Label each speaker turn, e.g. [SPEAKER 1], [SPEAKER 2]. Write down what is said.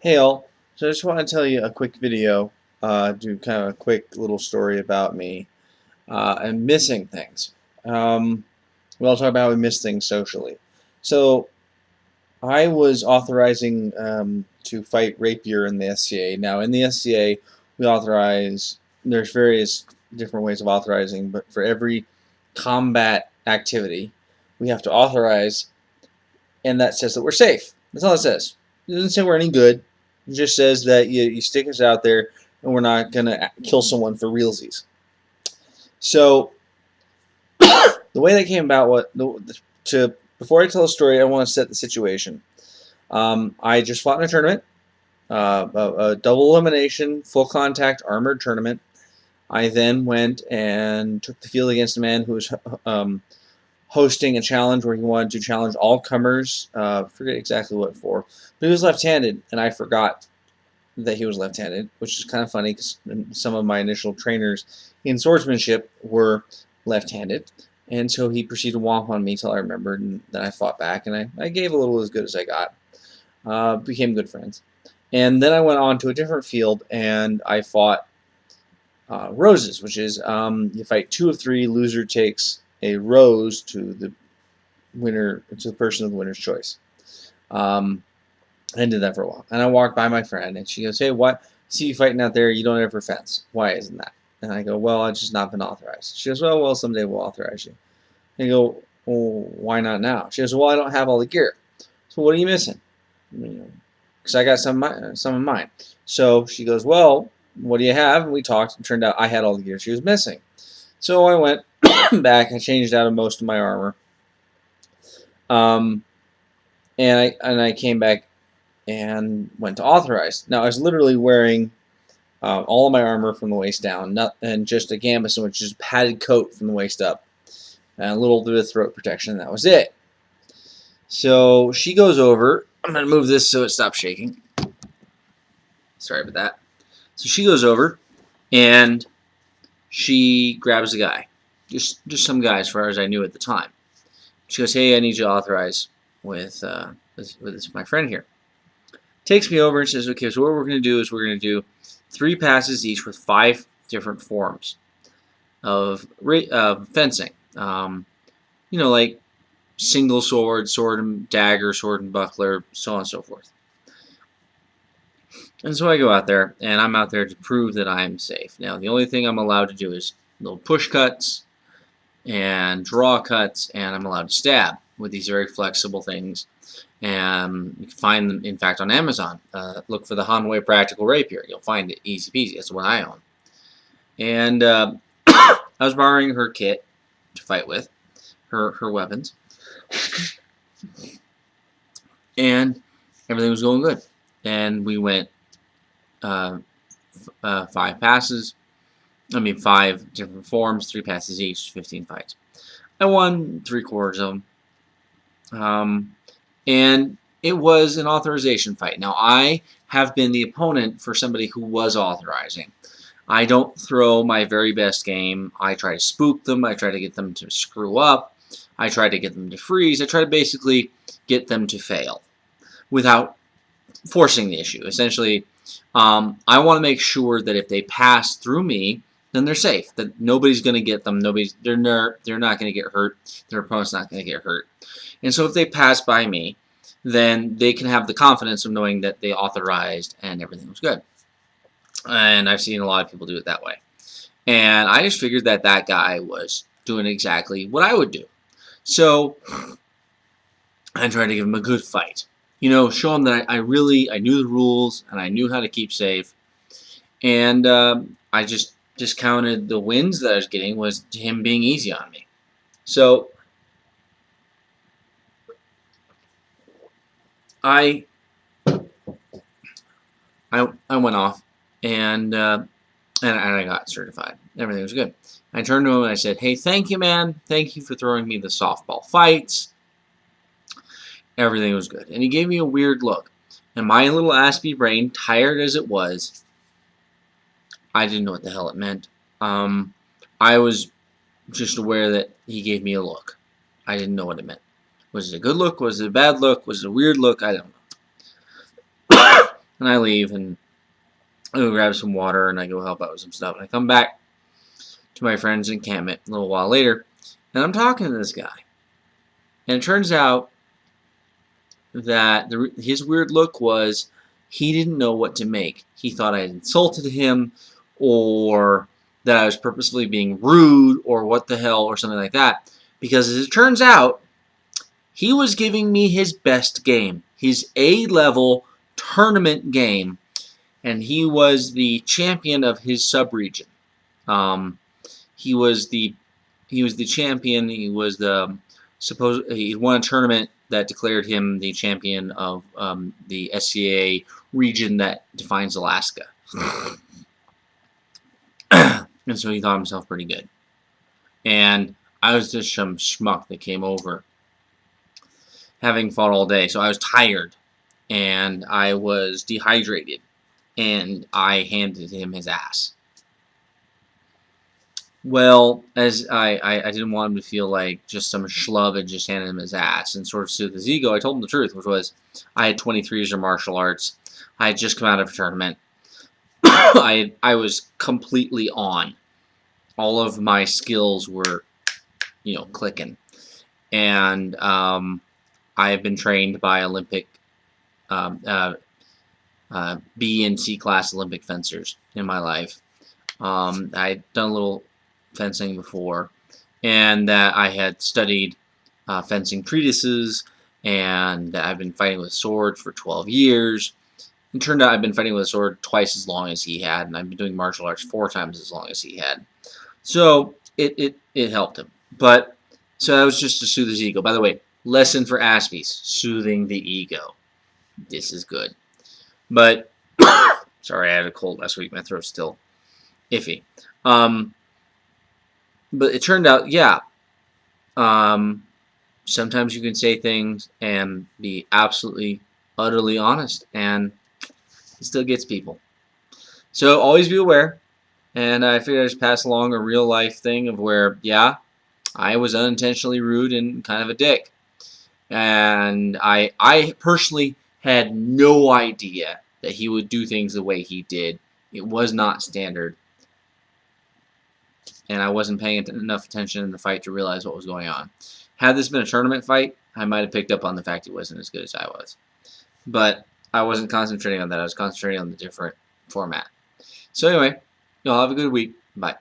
[SPEAKER 1] Hey all, so I just want to tell you a quick video, do kind of a quick little story about me and missing things. We'll talk about how we miss things socially. So I was authorizing to fight rapier in the SCA. Now in the SCA, we authorize. There's various different ways of authorizing, but for every combat activity, we have to authorize, and that says that we're safe. That's all it says. It doesn't say we're any good. It just says that you stick us out there and we're not going to kill someone for realsies. So the way that came about, before I tell a story, I want to set the situation. I just fought in a tournament, a double elimination, full contact armored tournament. I then went and took the field against a man who was hosting a challenge where he wanted to challenge all comers. Forget exactly what for, but he was left-handed, and I forgot that he was left-handed, which is kind of funny because some of my initial trainers in swordsmanship were left-handed, and so he proceeded to womp on me till I remembered, and then I fought back, and I gave a little as good as I got. Became good friends, and then I went on to a different field, and I fought roses, which is you fight 2 of 3, loser takes a rose to the winner, to the person of the winner's choice. I did that for a while, and I walked by my friend, and she goes, "Hey, what? See you fighting out there? You don't have a fence. Why isn't that?" And I go, "Well, I've just not been authorized." She goes, "Well, someday we'll authorize you." I go, "Well, why not now?" She goes, "Well, I don't have all the gear." So what are you missing? Because I got some of mine. So she goes, "Well, what do you have?" And we talked, and it turned out I had all the gear she was missing. So I went back and changed out of most of my armor, and I came back and went to authorized. Now I was literally wearing all of my armor from the waist down, and just a gambeson, which is a padded coat from the waist up, and a little bit of throat protection, and that was it. So she goes over. I'm going to move this so it stops shaking. Sorry about that. So she goes over, and she grabs a guy. Just some guy as far as I knew at the time. She goes, "Hey, I need you to authorize with my friend here." Takes me over and says, "Okay, so what we're going to do is we're going to do 3 passes each with 5 different forms of fencing. Like single sword, sword and dagger, sword and buckler, so on and so forth." And so I go out there, and I'm out there to prove that I'm safe. Now, the only thing I'm allowed to do is little push cuts and draw cuts, and I'm allowed to stab with these very flexible things. And you can find them, in fact, on Amazon. Look for the Hanwei Practical Rapier. You'll find it easy peasy. That's what I own. And I was borrowing her kit to fight with, her weapons, and everything was going good. And we went 5 passes. 5 different forms, 3 passes each, 15 fights. I won 3/4 of them. And it was an authorization fight. Now, I have been the opponent for somebody who was authorizing. I don't throw my very best game. I try to spook them. I try to get them to screw up. I try to get them to freeze. I try to basically get them to fail without forcing the issue. Essentially, I want to make sure that if they pass through me, then they're safe. That nobody's going to get them. They're not going to get hurt. Their opponent's not going to get hurt. And so if they pass by me, then they can have the confidence of knowing that they authorized and everything was good. And I've seen a lot of people do it that way. And I just figured that that guy was doing exactly what I would do. So I tried to give him a good fight. Show him that I knew the rules and I knew how to keep safe. And I just discounted the wins that I was getting was him being easy on me. So I went off and I got certified. Everything was good. I turned to him and I said, "Hey, thank you, man. Thank you for throwing me the softball fights." Everything was good. And he gave me a weird look. And my little Aspie brain, tired as it was, I didn't know what the hell it meant. I was just aware that he gave me a look. I didn't know what it meant. Was it a good look? Was it a bad look? Was it a weird look? I don't know. And I leave, and I go grab some water, and I go help out with some stuff. And I come back to my friend's encampment a little while later, and I'm talking to this guy. And it turns out that his weird look was he didn't know what to make. He thought I had insulted him, or that I was purposefully being rude, or what the hell, or something like that. Because as it turns out, he was giving me his best game, his A-level tournament game, and he was the champion of his sub-region. Um, he was the champion. He was the he won a tournament that declared him the champion of the SCA region that defines Alaska. And so he thought himself pretty good. And I was just some schmuck that came over, having fought all day. So I was tired, and I was dehydrated, and I handed him his ass. Well, as I didn't want him to feel like just some schlub had just handed him his ass and sort of soothe his ego, I told him the truth, which was I had 23 years of martial arts. I had just come out of a tournament. I was completely on. All of my skills were, clicking. And I have been trained by Olympic B and C class Olympic fencers in my life. I'd done a little fencing before, and that I had studied fencing treatises, and that I've been fighting with a sword for 12 years. It turned out I've been fighting with a sword twice as long as he had, and I've been doing martial arts 4 times as long as he had. So it helped him. But so that was just to soothe his ego. By the way, lesson for Aspies: soothing the ego. This is good. But sorry, I had a cold last week. My throat's still iffy. But it turned out, yeah. Sometimes you can say things and be absolutely, utterly honest, and it still gets people. So always be aware. And I figured I'd just pass along a real life thing of where, yeah, I was unintentionally rude and kind of a dick. And I personally had no idea that he would do things the way he did. It was not standard. And I wasn't paying enough attention in the fight to realize what was going on. Had this been a tournament fight, I might have picked up on the fact he wasn't as good as I was. But I wasn't concentrating on that. I was concentrating on the different format. So anyway, y'all have a good week. Bye.